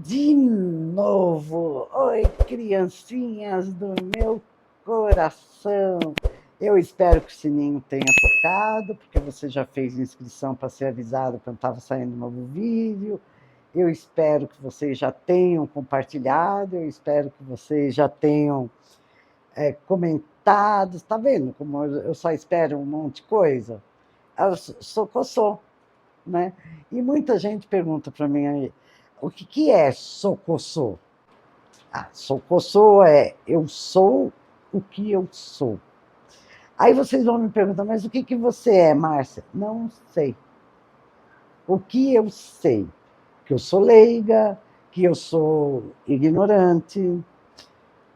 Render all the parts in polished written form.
De novo, oi, criancinhas do meu coração. Eu espero que o sininho tenha tocado, porque você já fez inscrição para ser avisado quando estava saindo um novo vídeo. Eu espero que vocês já tenham compartilhado, eu espero que vocês já tenham comentado. Está vendo como eu só espero um monte de coisa? Eu sou, né? E muita gente pergunta para mim aí, o que é socossô? Ah, socossô é eu sou o que eu sou. Aí vocês vão me perguntar, mas o que você é, Márcia? Não sei. O que eu sei? Que eu sou leiga, que eu sou ignorante,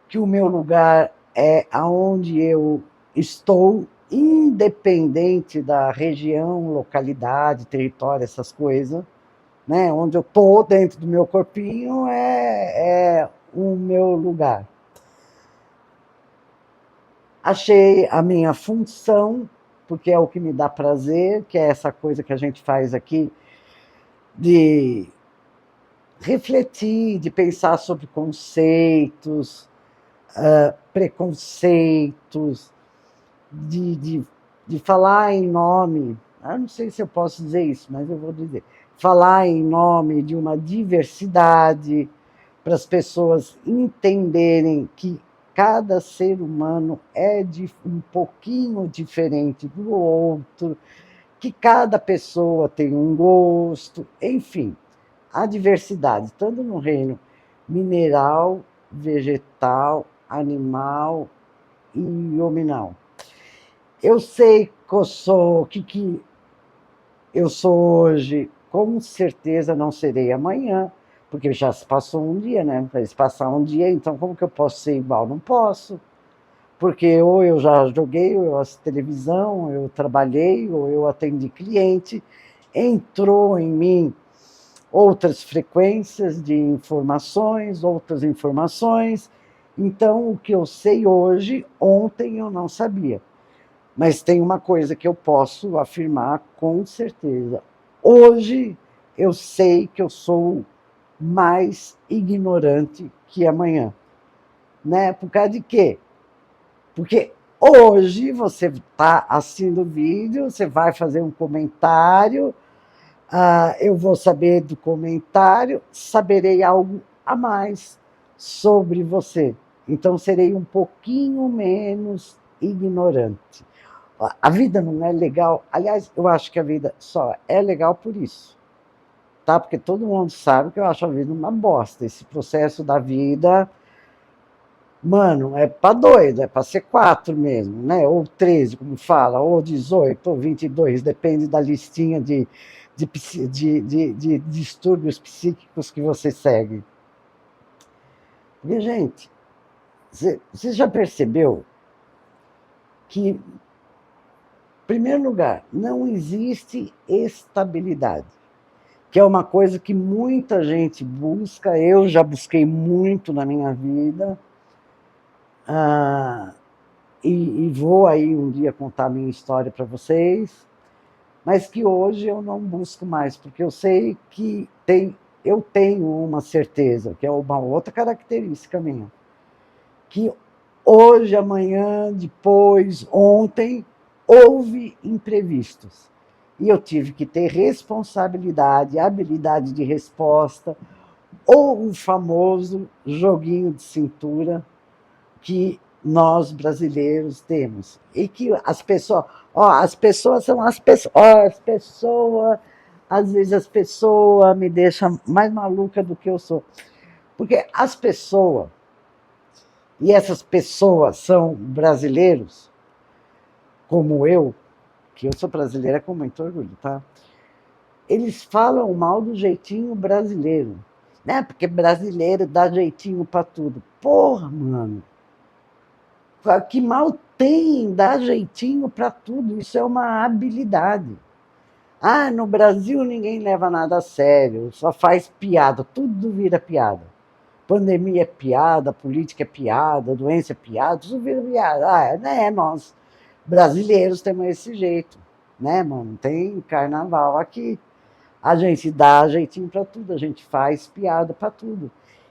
que o meu lugar é aonde eu estou, independente da região, localidade, território, essas coisas, né? Onde eu estou dentro do meu corpinho é o meu lugar. Achei a minha função, porque é o que me dá prazer, que é essa coisa que a gente faz aqui, de refletir, de pensar sobre conceitos, preconceitos, de, de, de falar em nome, eu não sei se eu posso dizer isso, mas eu vou dizer, falar em nome de uma diversidade, para as pessoas entenderem que cada ser humano é um pouquinho diferente do outro, que cada pessoa tem um gosto, enfim, a diversidade, tanto no reino mineral, vegetal, animal e hominal. Eu sei que eu sou, que eu sou hoje, com certeza não serei amanhã, porque já se passou um dia, né? Se passar um dia, então como que eu posso ser igual? Não posso, porque ou eu já joguei, ou eu assisti televisão, ou eu trabalhei, ou eu atendi cliente, entrou em mim outras frequências de informações, outras informações. Então, o que eu sei hoje, ontem eu não sabia. Mas tem uma coisa que eu posso afirmar com certeza. Hoje eu sei que eu sou mais ignorante que amanhã. Né? Por causa de quê? Porque hoje você está assistindo o vídeo, você vai fazer um comentário, eu vou saber do comentário, saberei algo a mais sobre você. Então serei um pouquinho menos ignorante. A vida não é legal. Aliás, eu acho que a vida só é legal por isso. Tá? Porque todo mundo sabe que eu acho a vida uma bosta. Esse processo da vida, mano, é pra doido, é pra ser 4 mesmo, né? Ou 13, como fala, ou 18, ou 22, depende da listinha de distúrbios psíquicos que você segue. Porque, gente, você já percebeu que, em primeiro lugar, não existe estabilidade, que é uma coisa que muita gente busca, eu já busquei muito na minha vida, ah, e vou aí um dia contar a minha história para vocês, mas que hoje eu não busco mais, porque eu sei que eu tenho uma certeza, que é uma outra característica minha, que hoje, amanhã, depois, ontem, houve imprevistos. E eu tive que ter responsabilidade, habilidade de resposta, ou o famoso joguinho de cintura que nós brasileiros temos. E que as pessoas são as pessoas, às vezes as pessoas me deixam mais maluca do que eu sou. Porque as pessoas, e essas pessoas são brasileiros, como eu, que eu sou brasileira com muito orgulho, tá? Eles falam mal do jeitinho brasileiro, né? Porque brasileiro dá jeitinho para tudo. Porra, mano, que mal tem dar jeitinho para tudo, isso é uma habilidade. Ah, no Brasil ninguém leva nada a sério, só faz piada, tudo vira piada. Pandemia é piada, política é piada, doença é piada, tudo vira piada. Ah, né, nós brasileiros temos esse jeito, né, mano? Tem carnaval aqui. A gente dá jeitinho para tudo, a gente faz piada para tudo.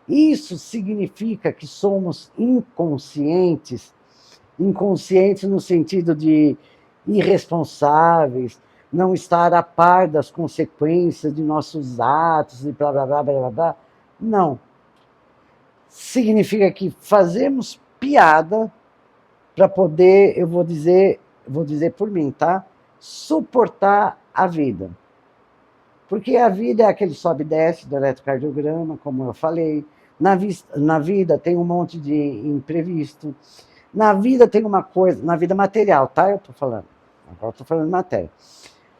Isso significa que somos inconscientes, inconscientes no sentido de irresponsáveis, não estar a par das consequências de nossos atos e blá blá blá blá blá. Não. Significa que fazemos piada para poder, eu vou dizer por mim, tá? Suportar a vida. Porque a vida é aquele sobe e desce do eletrocardiograma, como eu falei. Na vida tem um monte de imprevisto. Na vida tem uma coisa, na vida material, tá? Eu estou falando. Agora estou falando de matéria.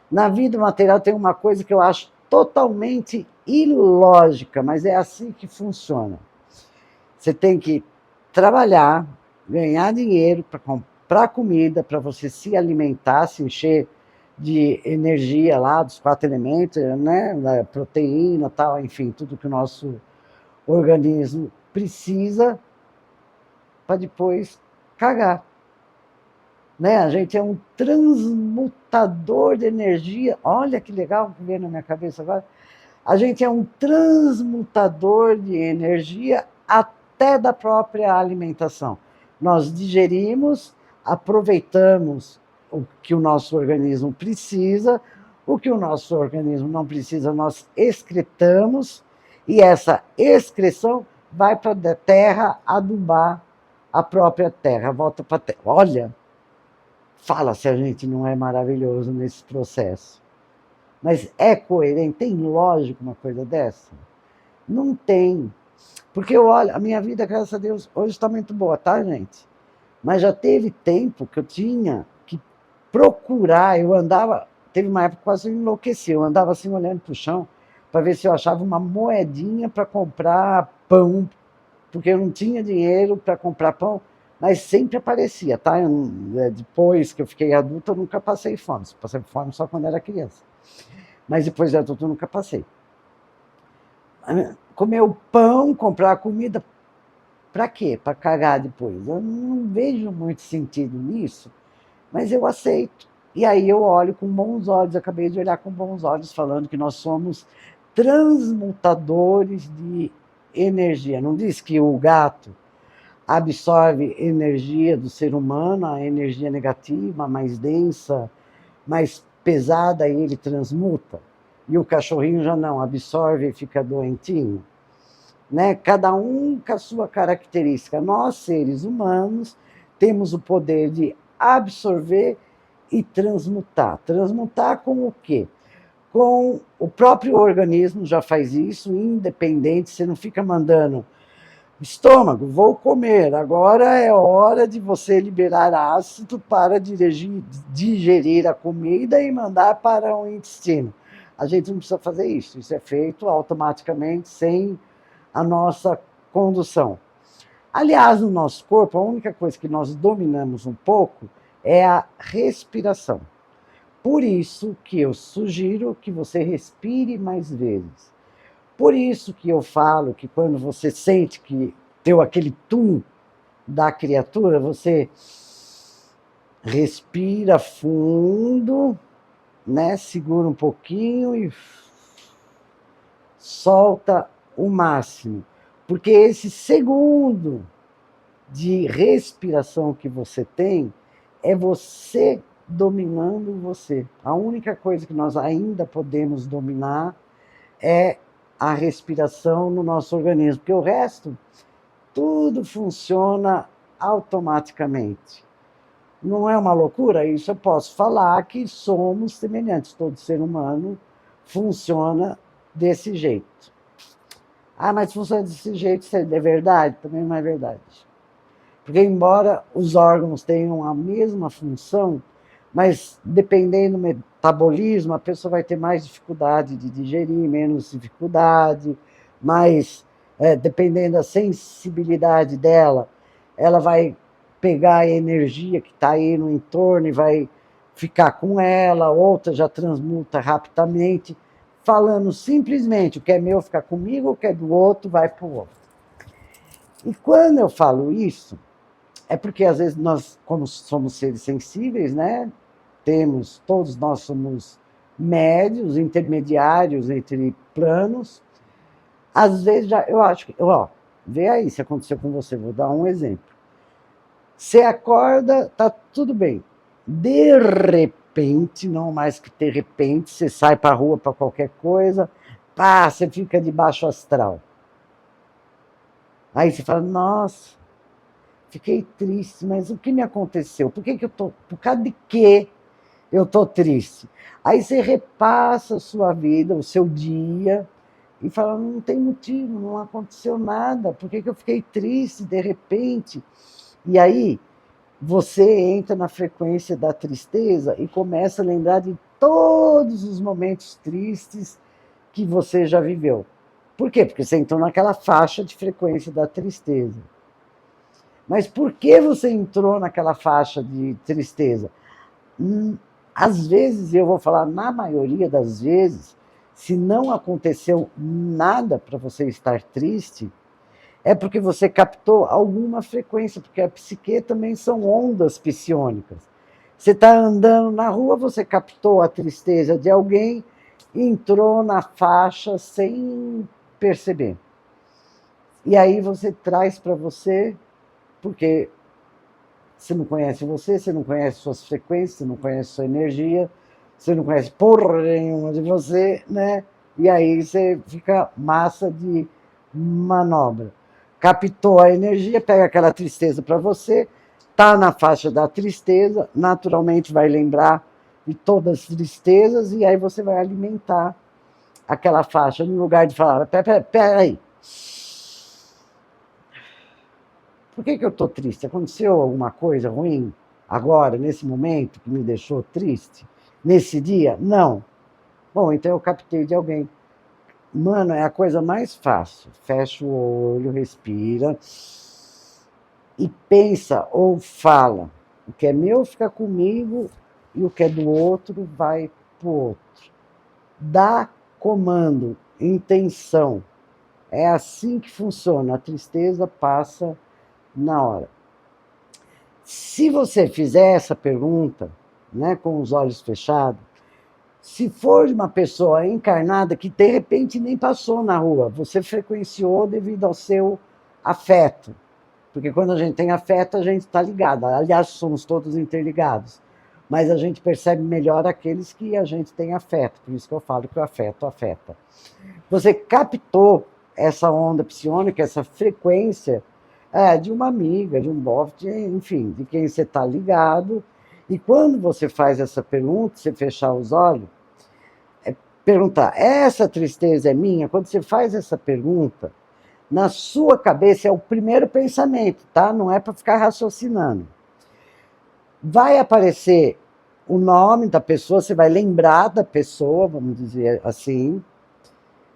Na vida material tem uma coisa que eu acho totalmente ilógica, mas é assim que funciona. Você tem que trabalhar, ganhar dinheiro para comprar comida, para você se alimentar, se encher de energia lá, dos 4 elementos, né? Proteína, tal, enfim, tudo que o nosso organismo precisa para depois cagar. Né? A gente é um transmutador de energia. Olha que legal que veio na minha cabeça agora. A gente é um transmutador de energia até da própria alimentação. Nós digerimos, aproveitamos o que o nosso organismo precisa, o que o nosso organismo não precisa, nós excretamos, e essa excreção vai para a terra adubar a própria terra, volta para a terra. Olha, fala se a gente não é maravilhoso nesse processo. Mas é coerente? Tem lógica uma coisa dessa? Não tem. Porque eu olho, a minha vida, graças a Deus, hoje está muito boa, tá, gente? Mas já teve tempo que eu tinha que procurar, eu andava, teve uma época que quase eu enlouqueci, eu andava assim olhando para o chão para ver se eu achava uma moedinha para comprar pão, porque eu não tinha dinheiro para comprar pão, mas sempre aparecia, tá? Depois que eu fiquei adulta, eu nunca passei fome, passei fome só quando era criança. Mas depois de adulto eu nunca passei. Comer o pão, comprar comida, para quê? Para cagar depois. Eu não vejo muito sentido nisso, mas eu aceito. E aí eu olho com bons olhos, acabei de olhar com bons olhos, falando que nós somos transmutadores de energia. Não diz que o gato absorve energia do ser humano, a energia negativa, mais densa, mais pesada, e ele transmuta? E o cachorrinho já não, absorve e fica doentinho? Né? Cada um com a sua característica. Nós, seres humanos, temos o poder de absorver e transmutar. Transmutar com o quê? Com o próprio organismo, já faz isso, independente, você não fica mandando estômago, vou comer, agora é hora de você liberar ácido para digerir a comida e mandar para o intestino. A gente não precisa fazer isso, isso é feito automaticamente, sem a nossa condução. Aliás, no nosso corpo, a única coisa que nós dominamos um pouco é a respiração. Por isso que eu sugiro que você respire mais vezes. Por isso que eu falo que quando você sente que deu aquele tum da criatura, você respira fundo, né? Segura um pouquinho e solta o máximo. Porque esse segundo de respiração que você tem é você dominando você. A única coisa que nós ainda podemos dominar é a respiração no nosso organismo, porque o resto, tudo funciona automaticamente. Não é uma loucura? Isso eu posso falar que somos semelhantes, todo ser humano funciona desse jeito. Ah, mas funciona desse jeito, isso é verdade? Também não é verdade. Porque, embora os órgãos tenham a mesma função, mas dependendo do metabolismo, a pessoa vai ter mais dificuldade de digerir, menos dificuldade, mais, dependendo da sensibilidade dela, ela vai pegar a energia que está aí no entorno e vai ficar com ela, outra já transmuta rapidamente, falando simplesmente o que é meu fica comigo, o que é do outro vai para o outro. E quando eu falo isso, é porque às vezes nós, como somos seres sensíveis, né? Todos nós somos médios, intermediários entre planos. Às vezes, eu acho que, vê aí se aconteceu com você, vou dar um exemplo. Você acorda, tá tudo bem. De repente, não mais que de repente, você sai para a rua para qualquer coisa, pá, você fica de baixo astral. Aí você fala, nossa, fiquei triste, mas o que me aconteceu? Por causa de que eu estou triste? Aí você repassa a sua vida, o seu dia, e fala, não tem motivo, não aconteceu nada, por que eu fiquei triste de repente? E aí você entra na frequência da tristeza e começa a lembrar de todos os momentos tristes que você já viveu. Por quê? Porque você entrou naquela faixa de frequência da tristeza. Mas por que você entrou naquela faixa de tristeza? Às vezes, eu vou falar na maioria das vezes, se não aconteceu nada para você estar triste, é porque você captou alguma frequência, porque a psique também são ondas psiônicas. Você está andando na rua, você captou a tristeza de alguém, entrou na faixa sem perceber. E aí você traz para você, porque você não conhece você não conhece suas frequências, você não conhece sua energia, você não conhece porra nenhuma de você, né? E aí você fica massa de manobra. Captou a energia, pega aquela tristeza para você, tá na faixa da tristeza, naturalmente vai lembrar de todas as tristezas e aí você vai alimentar aquela faixa no lugar de falar, peraí, por que eu estou triste? Aconteceu alguma coisa ruim agora, nesse momento, que me deixou triste? Nesse dia? Não. Bom, então eu captei de alguém. Mano, é a coisa mais fácil. Fecha o olho, respira e pensa ou fala. O que é meu fica comigo e o que é do outro vai pro outro. Dá comando, intenção. É assim que funciona. A tristeza passa na hora. Se você fizer essa pergunta, né, com os olhos fechados, se for de uma pessoa encarnada que de repente nem passou na rua, você frequenciou devido ao seu afeto. Porque quando a gente tem afeto, a gente está ligado. Aliás, somos todos interligados. Mas a gente percebe melhor aqueles que a gente tem afeto. Por isso que eu falo que o afeto afeta. Você captou essa onda psiônica, essa frequência de uma amiga, de um bofe, enfim, de quem você está ligado. E quando você faz essa pergunta, você fechar os olhos, perguntar, essa tristeza é minha? Quando você faz essa pergunta, na sua cabeça é o primeiro pensamento, tá? Não é para ficar raciocinando. Vai aparecer o nome da pessoa, você vai lembrar da pessoa, vamos dizer assim.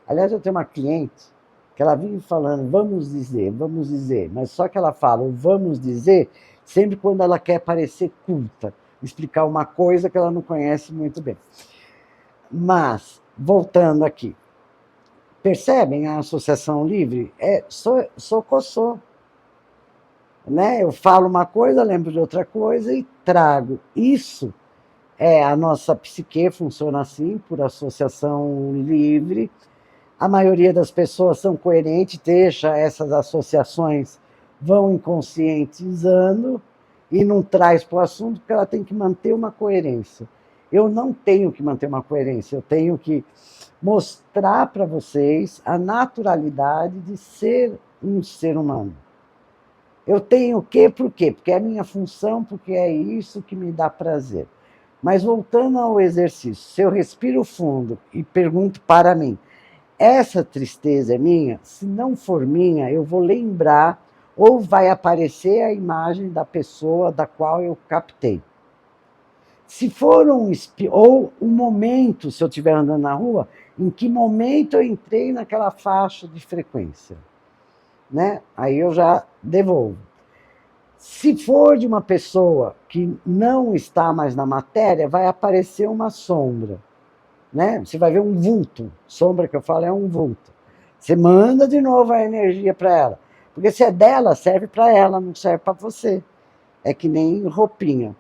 Aliás, eu tenho uma cliente que ela vive falando, vamos dizer, mas só que ela fala o vamos dizer sempre quando ela quer parecer culta, explicar uma coisa que ela não conhece muito bem. Mas, voltando aqui, percebem a associação livre? Sou coçou. Né? Eu falo uma coisa, lembro de outra coisa e trago. Isso a nossa psique funciona assim, por associação livre. A maioria das pessoas são coerentes, deixa essas associações, vão inconscientizando e não traz para o assunto, porque ela tem que manter uma coerência. Eu não tenho que manter uma coerência, eu tenho que mostrar para vocês a naturalidade de ser um ser humano. Eu tenho o quê? Por quê? Porque é a minha função, porque é isso que me dá prazer. Mas voltando ao exercício, se eu respiro fundo e pergunto para mim, essa tristeza é minha? Se não for minha, eu vou lembrar ou vai aparecer a imagem da pessoa da qual eu captei. Se for ou um momento, se eu estiver andando na rua, em que momento eu entrei naquela faixa de frequência, né? Aí eu já devolvo. Se for de uma pessoa que não está mais na matéria, vai aparecer uma sombra, né? Você vai ver um vulto. Sombra que eu falo é um vulto. Você manda de novo a energia para ela. Porque se é dela, serve para ela, não serve para você. É que nem roupinha.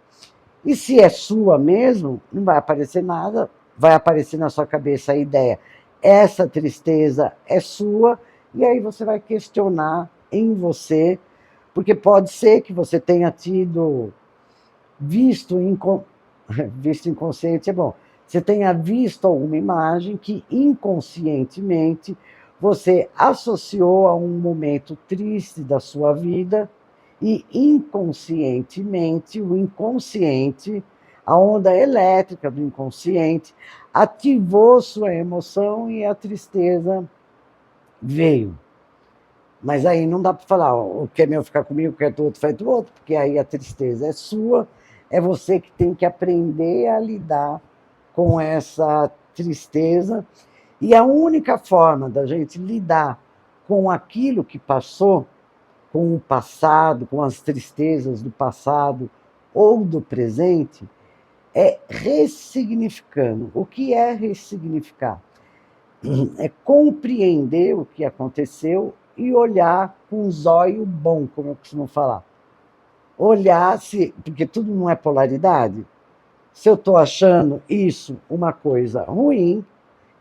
E se é sua mesmo, não vai aparecer nada, vai aparecer na sua cabeça a ideia, essa tristeza é sua, e aí você vai questionar em você, porque pode ser que você tenha tido visto, visto inconsciente é bom, você tenha visto alguma imagem que inconscientemente você associou a um momento triste da sua vida e inconscientemente, o inconsciente, a onda elétrica do inconsciente, ativou sua emoção e a tristeza veio. Mas aí não dá para falar, ó, o que é meu ficar comigo, o que é do outro faz do outro, porque aí a tristeza é sua, é você que tem que aprender a lidar com essa tristeza. E a única forma da gente lidar com aquilo que passou, com o passado, com as tristezas do passado ou do presente, é ressignificando. O que é ressignificar? É compreender o que aconteceu e olhar com um zóio bom, como eu costumo falar. Olhar se, porque tudo não é polaridade. Se eu estou achando isso uma coisa ruim,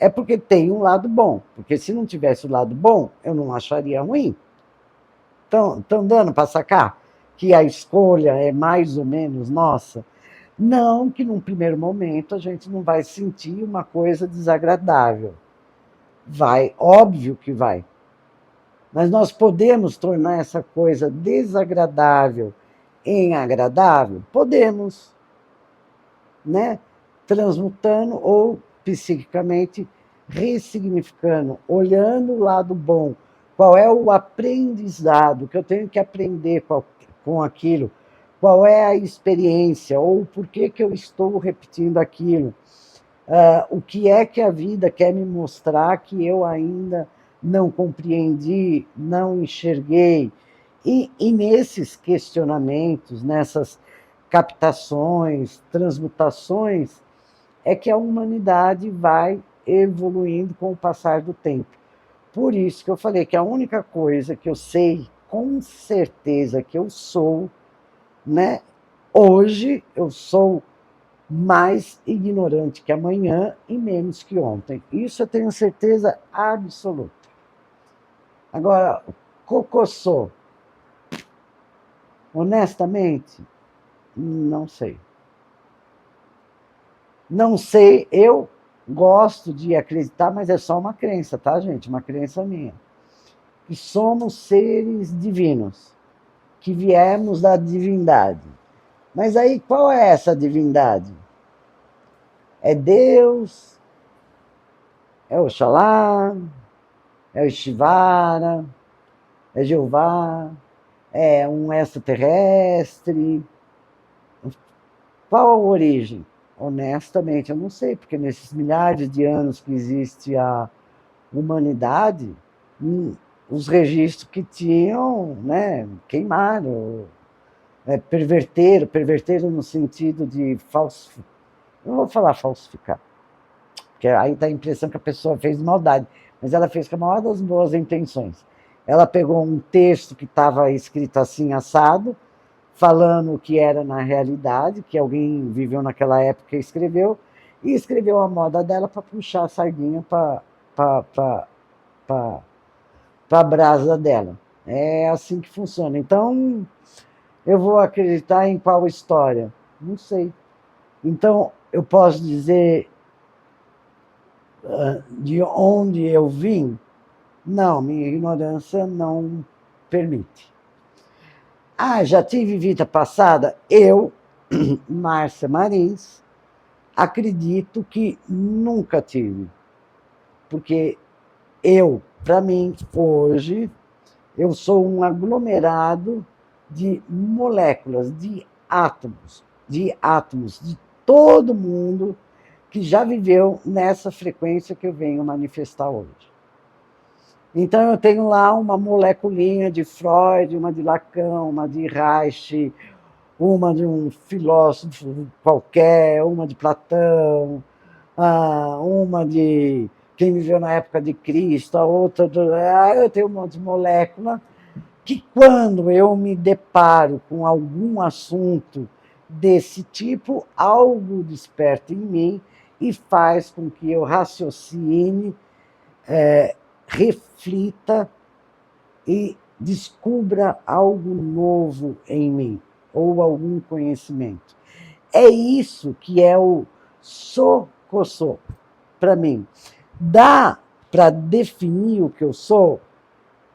é porque tem um lado bom. Porque se não tivesse o lado bom, eu não acharia ruim. Estão dando para sacar que a escolha é mais ou menos nossa? Não que num primeiro momento a gente não vai sentir uma coisa desagradável. Vai, óbvio que vai. Mas nós podemos tornar essa coisa desagradável em agradável? Podemos, né? Transmutando ou psiquicamente ressignificando, olhando o lado bom. Qual é o aprendizado que eu tenho que aprender com aquilo? Qual é a experiência? Ou por que eu estou repetindo aquilo? O que é que a vida quer me mostrar que eu ainda não compreendi, não enxerguei? E nesses questionamentos, nessas captações, transmutações, é que a humanidade vai evoluindo com o passar do tempo. Por isso que eu falei que a única coisa que eu sei com certeza que eu sou, né? Hoje eu sou mais ignorante que amanhã e menos que ontem. Isso eu tenho certeza absoluta. Agora, Cocossô, honestamente, não sei. Não sei, eu gosto de acreditar, mas é só uma crença, tá, gente? Uma crença minha. Que somos seres divinos, que viemos da divindade. Mas aí, qual é essa divindade? É Deus? É Oxalá? É o Shivara? É Jeová? É um extraterrestre? Qual a origem? Honestamente, eu não sei, porque nesses milhares de anos que existe a humanidade, os registros que tinham, né, queimaram, perverteram no sentido de falsificar. Não vou falar falsificar, porque aí dá a impressão que a pessoa fez maldade, mas ela fez com a maior das boas intenções. Ela pegou um texto que estava escrito assim, assado, falando o que era na realidade, que alguém viveu naquela época e escreveu a moda dela para puxar a sardinha para a brasa dela. É assim que funciona. Então, eu vou acreditar em qual história? Não sei. Então, eu posso dizer de onde eu vim? Não, minha ignorância não permite. Ah, já tive vida passada? Eu, Márcia Marins, acredito que nunca tive. Porque para mim, hoje, eu sou um aglomerado de moléculas, de átomos, de todo mundo que já viveu nessa frequência que eu venho manifestar hoje. Então, eu tenho lá uma moleculinha de Freud, uma de Lacan, uma de Reich, uma de um filósofo qualquer, uma de Platão, uma de quem viveu na época de Cristo, a outra. Eu tenho um monte de molécula que, quando eu me deparo com algum assunto desse tipo, algo desperta em mim e faz com que eu raciocine, reflita e descubra algo novo em mim, ou algum conhecimento. É isso que é o socossô para mim. Dá para definir o que eu sou?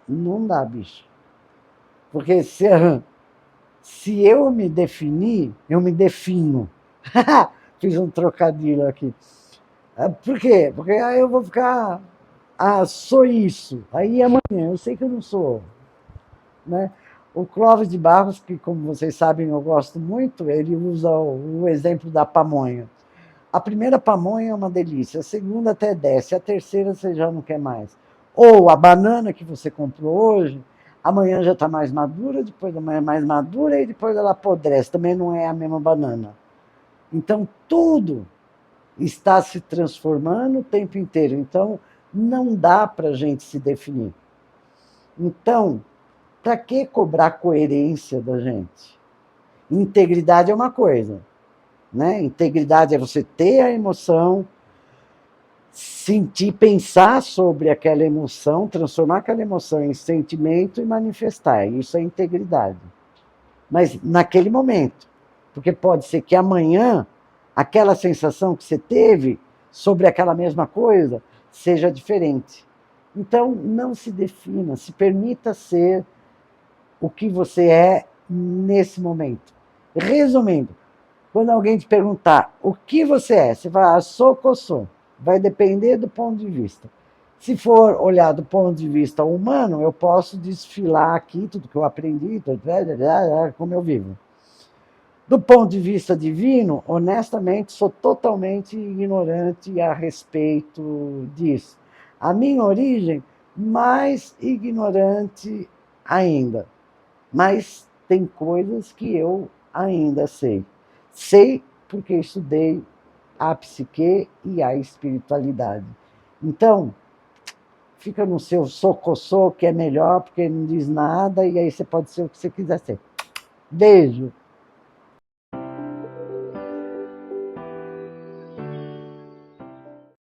Não dá, bicho. Porque se eu me definir, eu me defino. Fiz um trocadilho aqui. Por quê? Porque aí eu vou ficar. Ah, sou isso. Aí amanhã eu sei que eu não sou. Né? O Clóvis de Barros, que, como vocês sabem, eu gosto muito, ele usa o exemplo da pamonha. A primeira pamonha é uma delícia, a segunda até desce, a terceira você já não quer mais. Ou a banana que você comprou hoje, amanhã já está mais madura, depois da manhã mais madura e depois ela apodrece. Também não é a mesma banana. Então, tudo está se transformando o tempo inteiro. Então, não dá para a gente se definir. Então, para que cobrar coerência da gente? Integridade é uma coisa, né? Integridade é você ter a emoção, sentir, pensar sobre aquela emoção, transformar aquela emoção em sentimento e manifestar. Isso é integridade. Mas naquele momento. Porque pode ser que amanhã aquela sensação que você teve sobre aquela mesma coisa seja diferente. Então, não se defina, se permita ser o que você é nesse momento. Resumindo, quando alguém te perguntar o que você é, você vai, sou ou sou. Vai depender do ponto de vista. Se for olhar do ponto de vista humano, eu posso desfilar aqui tudo que eu aprendi, como eu vivo. Do ponto de vista divino, honestamente, sou totalmente ignorante a respeito disso. A minha origem, mais ignorante ainda. Mas tem coisas que eu ainda sei. Sei porque estudei a psique e a espiritualidade. Então, fica no seu socossô, que é melhor, porque não diz nada, e aí você pode ser o que você quiser ser. Beijo!